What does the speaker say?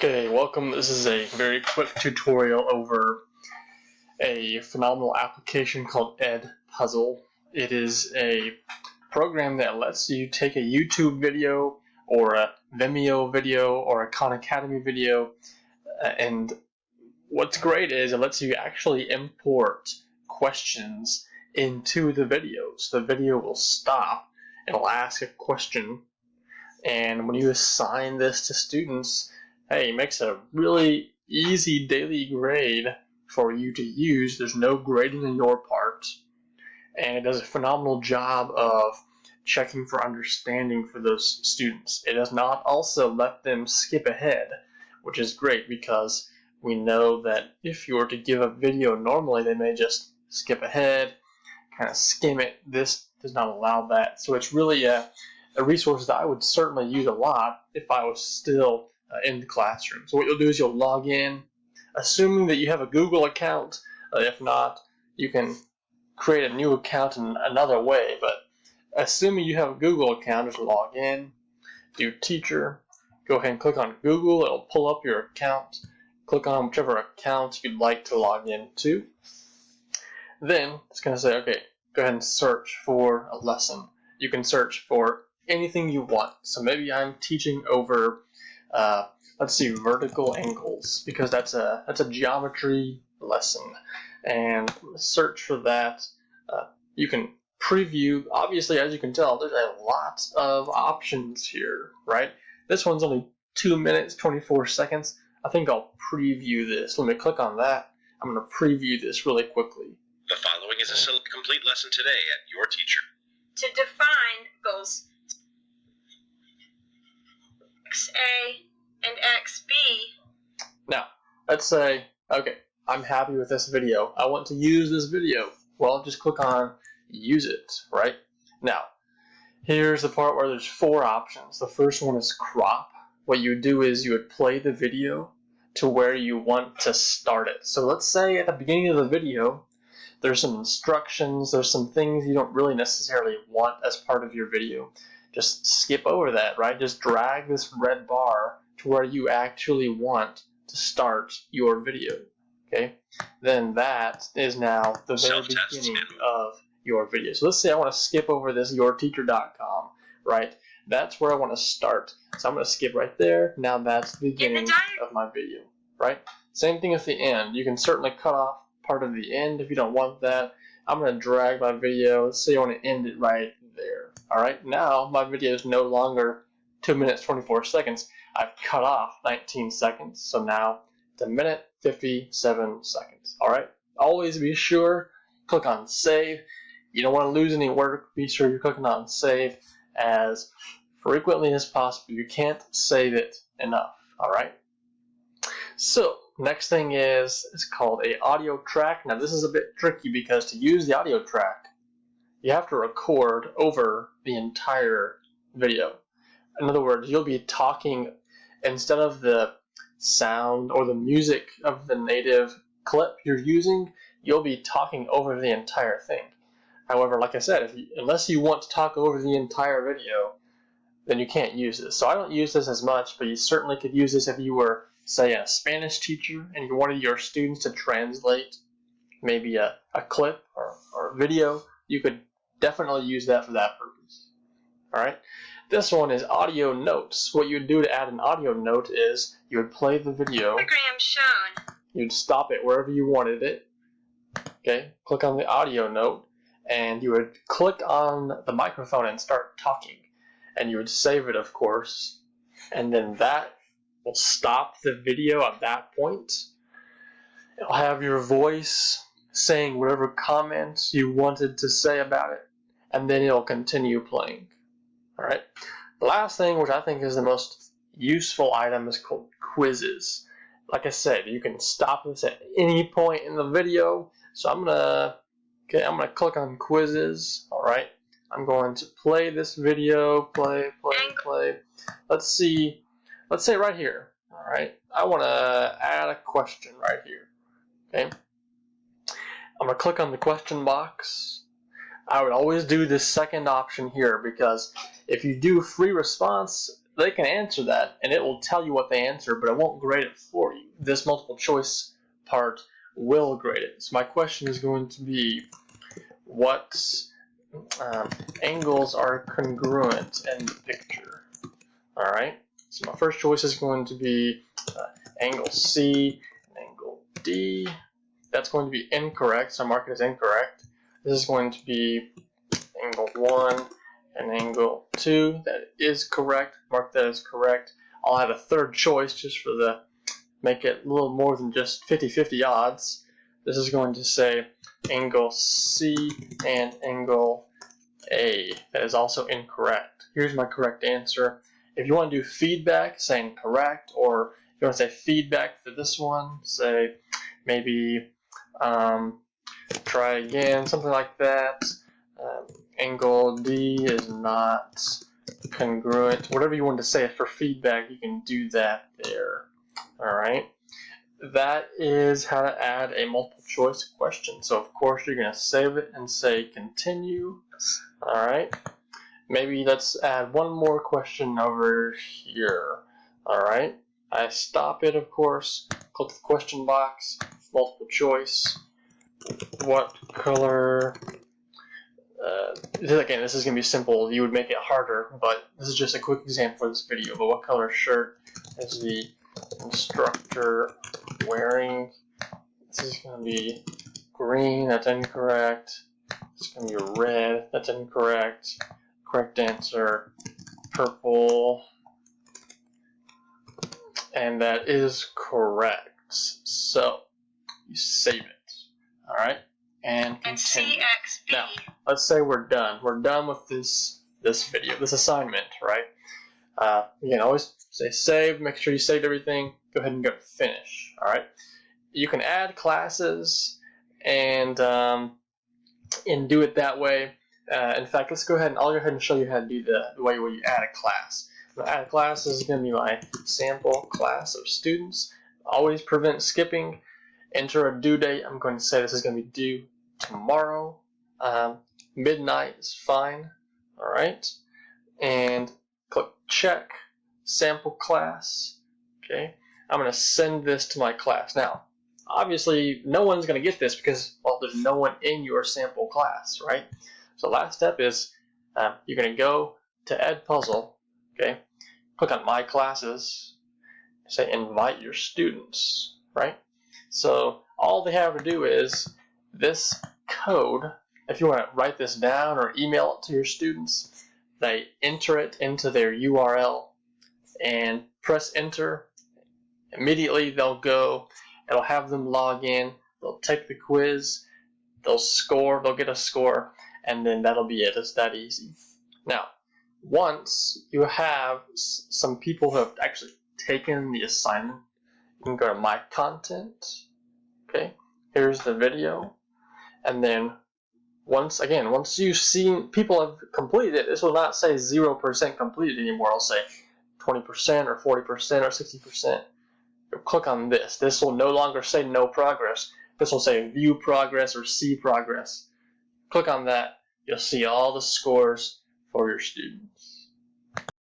Okay, welcome. This is a very quick tutorial over a phenomenal application called Edpuzzle. It is a program that lets you take a YouTube video or a Vimeo video or a Khan Academy video, and what's great is it lets you actually import questions into the video. So the video will stop, it'll ask a question, and when you assign this to students, hey, it makes a really easy daily grade for you to use. There's no grading on your part, and it does a phenomenal job of checking for understanding for those students. It does not also let them skip ahead, which is great because we know that if you were to give a video normally, they may just skip ahead, kind of skim it. This does not allow that. So it's really a resource that I would certainly use a lot if I was still in the classroom. So what you'll do is you'll log in, assuming that you have a Google account. If not, you can create a new account in another way, but assuming you have a Google account, just log in, do teacher, go ahead and click on Google. It'll pull up your account, click on whichever account you'd like to log into. Then it's going to say, okay, go ahead and search for a lesson. You can search for anything you want. So maybe I'm teaching over let's see, vertical angles, because that's a geometry lesson, and search for that. You can preview. Obviously, as you can tell, there's a lot of options here, right? This one's only 2 minutes 24 seconds. I think I'll preview this. Let me click on that. I'm going to preview this really quickly. The following is a complete lesson today at your teacher. To define goals XA and XB. Now, let's say, okay, I'm happy with this video. I want to use this video. Well, just click on use it, right? Now, here's the part where there's 4 options. The first one is crop. What you would do is you would play the video to where you want to start it. So let's say at the beginning of the video, there's some instructions, there's some things you don't really necessarily want as part of your video. Just skip over that, right? Just drag this red bar to where you actually want to start your video, okay? Then that is now the very beginning of your video. So let's say I want to skip over this yourteacher.com, right? That's where I want to start. So I'm going to skip right there. Now that's the beginning of my video, right? Same thing at the end. You can certainly cut off part of the end if you don't want that. I'm going to drag my video. Let's say I want to end it right there. Alright, now my video is no longer 2 minutes 24 seconds. I've cut off 19 seconds, so now it's 1 minute 57 seconds. Alright, always be sure, click on save. You don't want to lose any work. Be sure you're clicking on save as frequently as possible. You can't save it enough. Alright, so next thing is it's called a audio track. Now this is a bit tricky because to use the audio track, you have to record over the entire video. In other words, you'll be talking instead of the sound or the music of the native clip you're using, you'll be talking over the entire thing. However, like I said, unless you want to talk over the entire video, then you can't use this. So I don't use this as much, but you certainly could use this if you were, say, a Spanish teacher and you wanted your students to translate maybe a clip or video. You could definitely use that for that purpose. Alright, this one is audio notes. What you'd do to add an audio note is you would play the video. Program shown. You'd stop it wherever you wanted it. Okay, click on the audio note, and you would click on the microphone and start talking. And you would save it, of course, and then that will stop the video at that point. It'll have your voice saying whatever comments you wanted to say about it, and then it'll continue playing. Alright, the last thing, which I think is the most useful item, is called quizzes. Like I said, you can stop this at any point in the video. So I'm gonna click on quizzes. Alright, I'm going to play this video, play. Let's say right here. Alright, I want to add a question right here. Okay, I'm going to click on the question box. I would always do this second option here because if you do free response, they can answer that, and it will tell you what they answer, but it won't grade it for you. This multiple choice part will grade it. So my question is going to be, what angles are congruent in the picture? All right. So my first choice is going to be angle C and angle D. That's going to be incorrect, so mark it as incorrect. This is going to be angle 1 and angle 2. That is correct. Mark that as correct. I'll add a third choice just for the make it a little more than just 50-50 odds. This is going to say angle C and angle A. That is also incorrect. Here's my correct answer. If you want to do feedback, say incorrect, or if you want to say feedback for this one, say maybe try again, something like that. Angle D is not congruent. Whatever you want to say for feedback, you can do that there. Alright. That is how to add a multiple choice question. So of course you're going to save it and say continue. Alright. Maybe let's add one more question over here. Alright. I stop it, of course. Click the question box. Multiple choice. What color? Again, this is going to be simple. You would make it harder, but this is just a quick example for this video. But what color shirt is the instructor wearing? This is going to be green. That's incorrect. It's going to be red. That's incorrect. Correct answer, purple. And that is correct. So you save it. All right. And continue. CXB. Now, let's say we're done. We're done with this video, this assignment, right? You can always say save. Make sure you saved everything. Go ahead and go to finish. All right. You can add classes and do it that way. In fact, let's go ahead and I'll go ahead and show you how to do the way where you add a class. So add a class is going to be my sample class of students. Always prevent skipping. Enter a due date. I'm going to say this is going to be due tomorrow. Midnight is fine. All right. And click check. Sample class. Okay. I'm going to send this to my class. Now, obviously, no one's going to get this because, well, there's no one in your sample class, right? So last step is you're going to go to Edpuzzle. Okay. Click on My Classes. Say invite your students, right? So all they have to do is this code. If you want to write this down or email it to your students, they enter it into their URL and press enter. Immediately they'll go. It'll have them log in. They'll take the quiz. They'll score. They'll get a score, and then that'll be it. It's that easy. Now, once you have some people who have actually taken the assignment, you can go to My Content. Okay, here's the video, and then once you've seen people have completed it, this will not say 0% completed anymore. It'll say 20% or 40% or 60%. You'll click on this. This will no longer say no progress. This will say view progress or see progress. Click on that. You'll see all the scores for your students.